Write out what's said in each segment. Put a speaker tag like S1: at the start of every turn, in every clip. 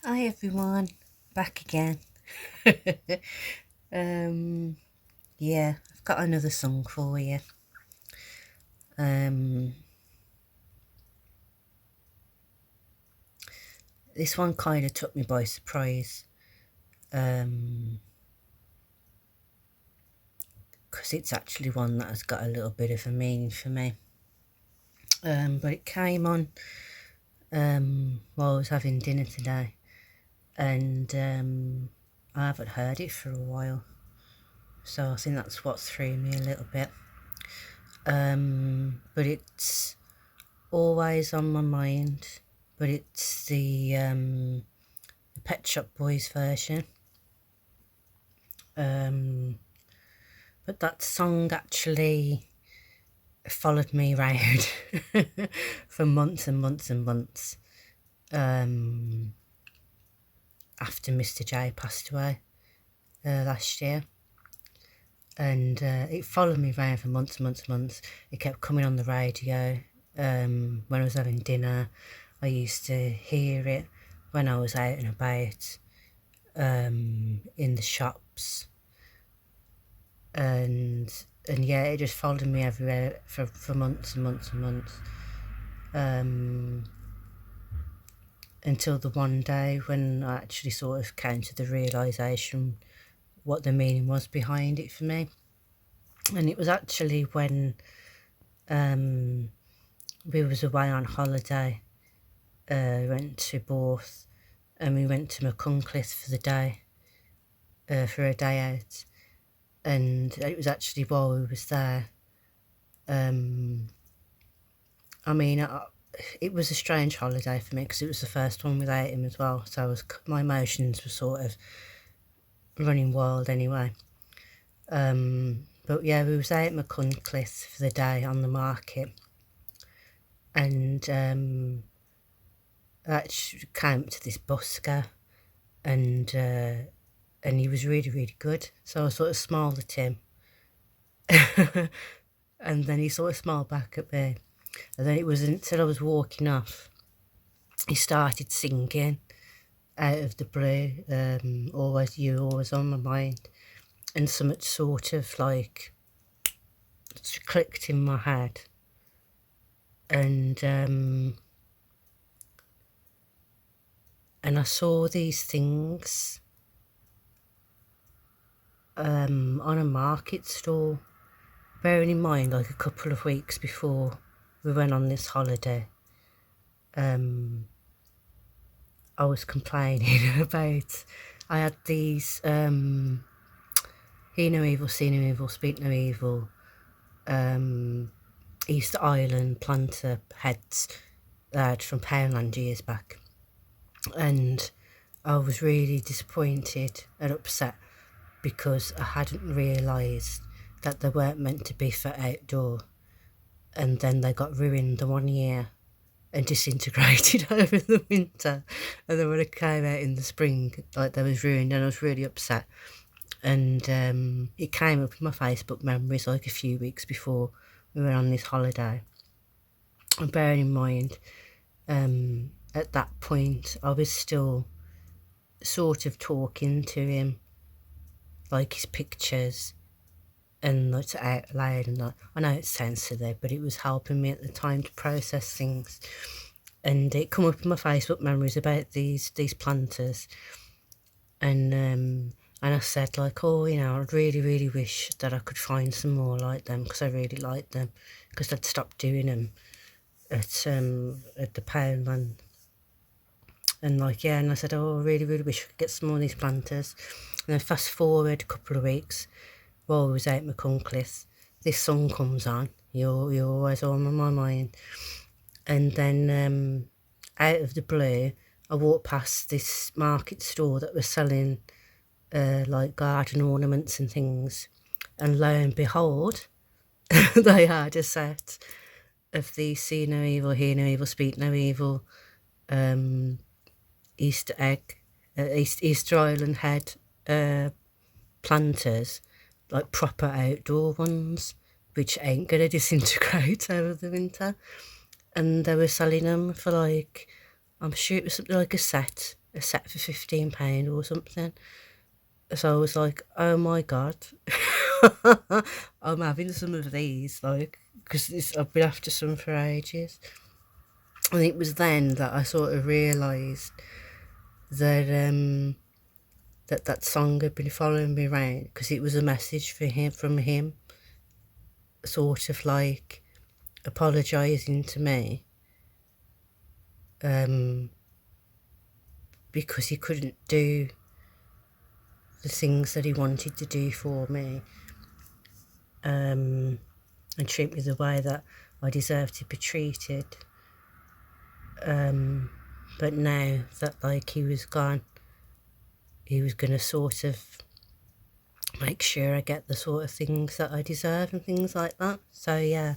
S1: Hi everyone, back again. um, yeah, I've got another song for you. Um, this one kind of took me by surprise. Because it's actually one that has got a little bit of a meaning for me. But it came on while I was having dinner today, and I haven't heard it for a while, so I think that's what threw me a little bit. But it's always on my mind. But it's the Pet Shop Boys version. But that song actually followed me around for months and months and months after Mr. J passed away last year. And it followed me around for months and months and months. It kept coming on the radio when I was having dinner. I used to hear it when I was out and about in the shops. And yeah, it just followed me everywhere for months and months and months. Until the one day when I actually sort of came to the realisation what the meaning was behind it for me. And it was actually when we was away on holiday. Went to Borth and we went to McCuncliffe for the day, for a day out. And it was actually while we was there. It was a strange holiday for me because it was the first one without him as well. So my emotions were sort of running wild anyway. But yeah, we was out at McCuncliffe for the day on the market, and I came up to this busker, and he was really, really good. So I sort of smiled at him, and then he sort of smiled back at me. And then it wasn't until I was walking off, he started singing out of the blue, always you, always on my mind, and something sort of like clicked in my head. And I saw these things on a market stall, bearing in mind like a couple of weeks before we went on this holiday, I was complaining about, I had these hear no evil, see no evil, speak no evil East Island planter heads that I had from Poundland years back, and I was really disappointed and upset because I hadn't realised that they weren't meant to be for outdoor, and then they got ruined the 1 year and disintegrated over the winter, and then when it came out in the spring, like they was ruined, and I was really upset. And it came up in my Facebook memories like a few weeks before we went on this holiday. And bearing in mind, at that point I was still sort of talking to him, like his pictures, and like out loud, and like, I know it sounds silly, but it was helping me at the time to process things. And it come up in my Facebook memories about these planters, and I said like, oh, you know, I really, really wish that I could find some more like them because I really like them, because I'd stopped doing them at the Poundland. And like, yeah, and I said, oh, I really, really wish I could get some more of these planters. And then fast forward a couple of weeks, while I was out at McCuncliffe, this song comes on, you're always on my mind. And then out of the blue, I walked past this market store that was selling like garden ornaments and things, and lo and behold, they had a set of the see no evil, hear no evil, speak no evil Easter egg, Easter Island head planters, like proper outdoor ones, which ain't gonna disintegrate over the winter. And they were selling them for like, I'm sure it was something like a set a set for £15 or something. So I was like, oh my God, I'm having some of these, like, because I've been after some for ages. And it was then that I sort of realised that that song had been following me around, because it was a message from him, sort of like apologising to me, because he couldn't do the things that he wanted to do for me, and treat me the way that I deserve to be treated. But now that, like, he was gone, he was going to sort of make sure I get the sort of things that I deserve and things like that. So yeah,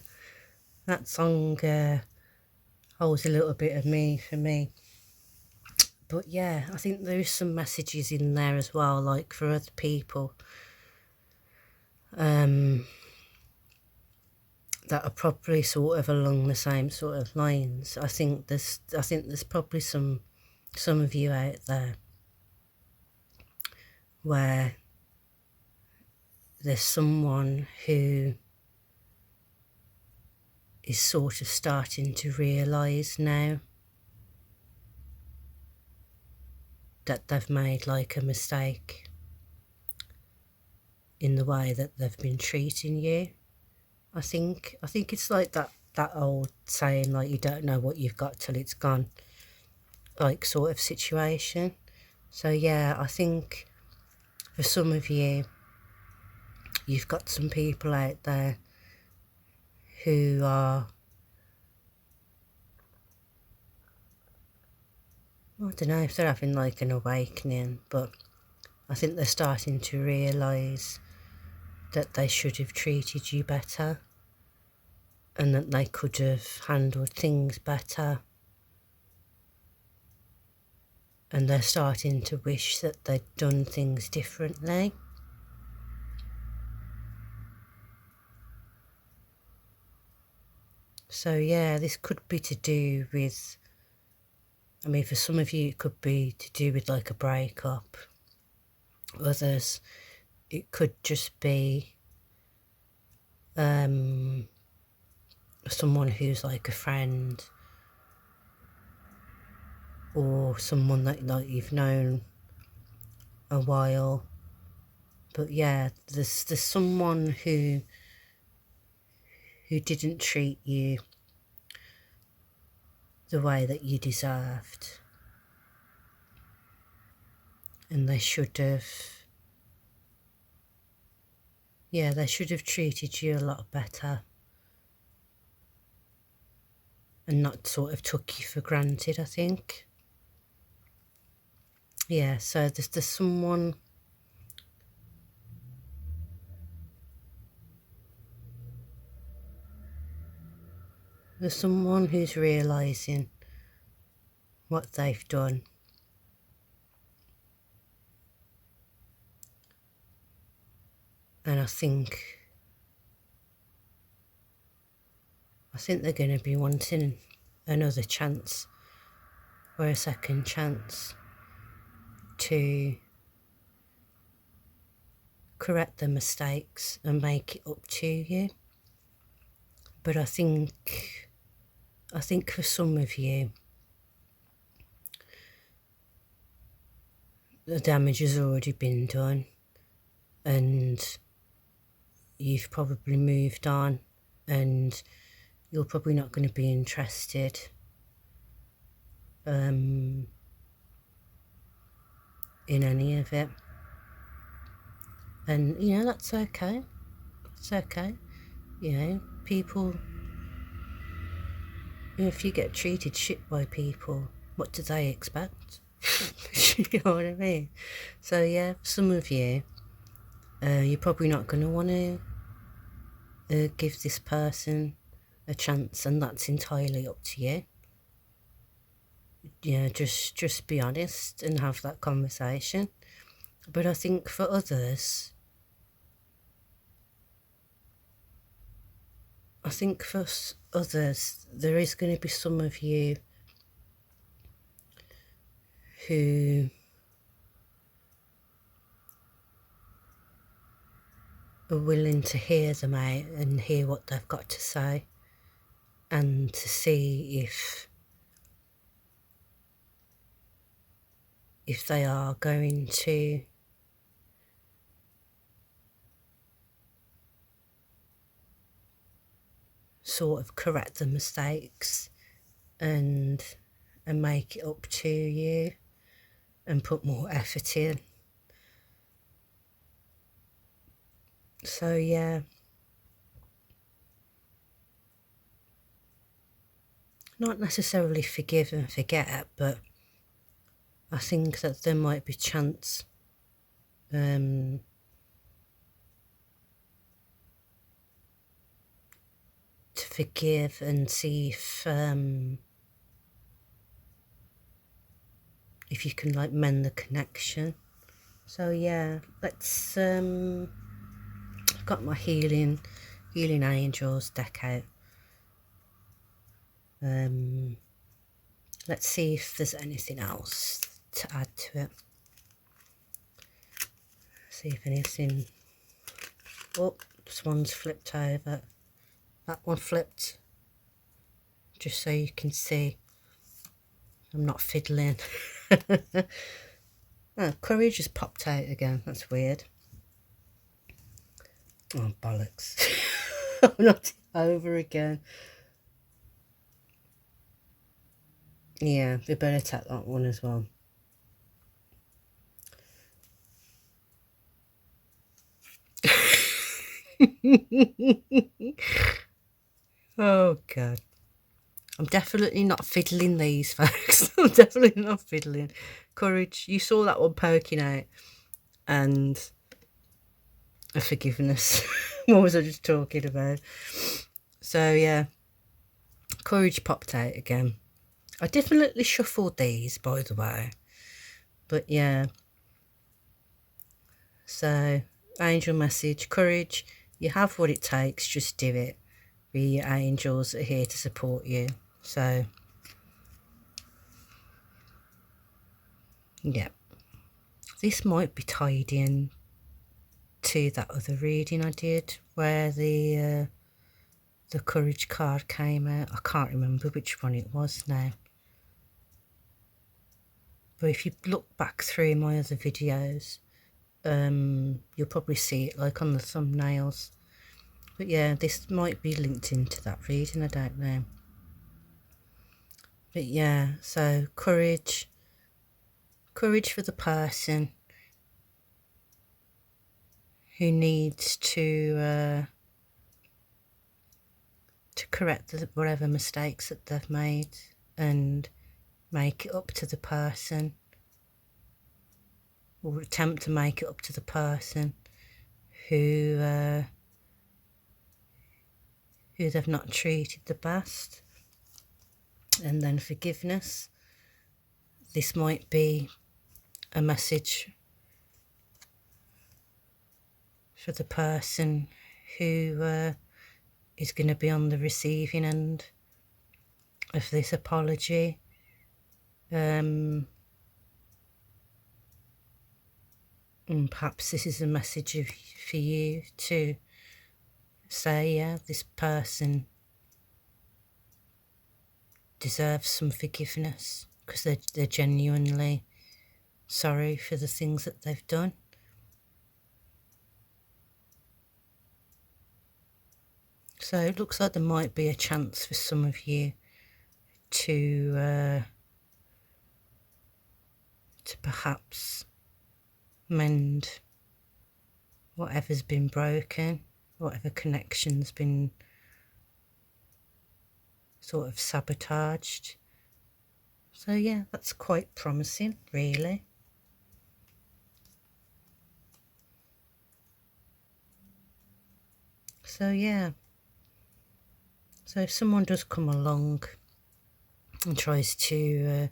S1: that song holds a little bit of me for me. But yeah, I think there's some messages in there as well, like for other people, that are probably sort of along the same sort of lines. I think there's probably some of you out there where there's someone who is sort of starting to realise now that they've made like a mistake in the way that they've been treating you. I think it's like that old saying, like, you don't know what you've got till it's gone, like, sort of situation. So yeah, I think for some of you, you've got some people out there who are, I don't know if they're having like an awakening, but I think they're starting to realise that they should have treated you better, and that they could have handled things better. And they're starting to wish that they'd done things differently. So yeah, this could be to do with, I mean, for some of you it could be to do with like a breakup. Others, it could just be someone who's like a friend, or someone that, like, you've known a while. But yeah, there's someone who didn't treat you the way that you deserved, and they should have treated you a lot better, and not sort of took you for granted, I think. Yeah, so there's someone, who's realising what they've done, and I think they're going to be wanting another chance, or a second chance, to correct their mistakes and make it up to you. But I think for some of you, the damage has already been done, and you've probably moved on, and you're probably not going to be interested in any of it. And that's okay. It's okay. People, if you get treated shit by people, what do they expect? You know what I mean? So yeah, some of you, you're probably not going to want to give this person a chance, and that's entirely up to you. Just be honest and have that conversation. But I think for others, there is going to be some of you who are willing to hear them out and hear what they've got to say, and to see if they are going to sort of correct the mistakes and make it up to you and put more effort in. So yeah, not necessarily forgive and forget, but I think that there might be chance to forgive and see if you can like mend the connection. So yeah, let's I've got my healing angels deck out. Let's see if there's anything else to add to it. See if anything. Oh, this one's flipped over. That one flipped. Just so you can see I'm not fiddling. Oh, courage just popped out again. That's weird. Oh, bollocks. I'm not over again. Yeah, we better take that one as well. Oh, God. I'm definitely not fiddling these, folks. I'm definitely not fiddling. Courage, you saw that one poking out. And a forgiveness. What was I just talking about? So, yeah. Courage popped out again. I definitely shuffled these, by the way. But, yeah. So, angel message. Courage, you have what it takes. Just do it. Your angels are here to support you. So, yeah. This might be tied in to that other reading I did where the courage card came out. I can't remember which one it was now. But if you look back through my other videos, you'll probably see it like on the thumbnails. But yeah, this might be linked into that reading, I don't know. But yeah, so courage for the person who needs to correct whatever mistakes that they've made and make it up to the person, or attempt to make it up to the person who they've not treated the best. And then forgiveness. This might be a message for the person who is going to be on the receiving end of this apology. And perhaps this is a message for you to say, yeah, this person deserves some forgiveness because they're genuinely sorry for the things that they've done. So it looks like there might be a chance for some of you to perhaps mend whatever's been broken, whatever connection's been sort of sabotaged. So yeah, that's quite promising, really. So yeah, so if someone does come along and tries to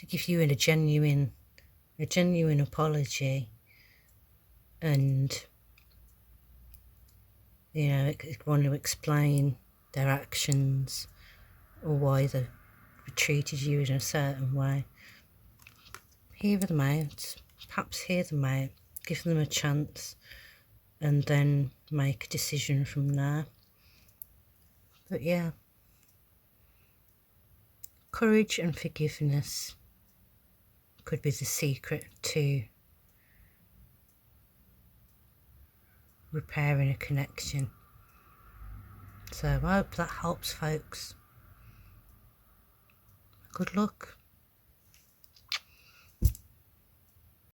S1: give you a genuine apology, and want to explain their actions or why treated you in a certain way. Hear them out, perhaps hear them out, give them a chance, and then make a decision from there. But yeah, courage and forgiveness could be the secret to repairing a connection. So I hope that helps, folks. Good luck.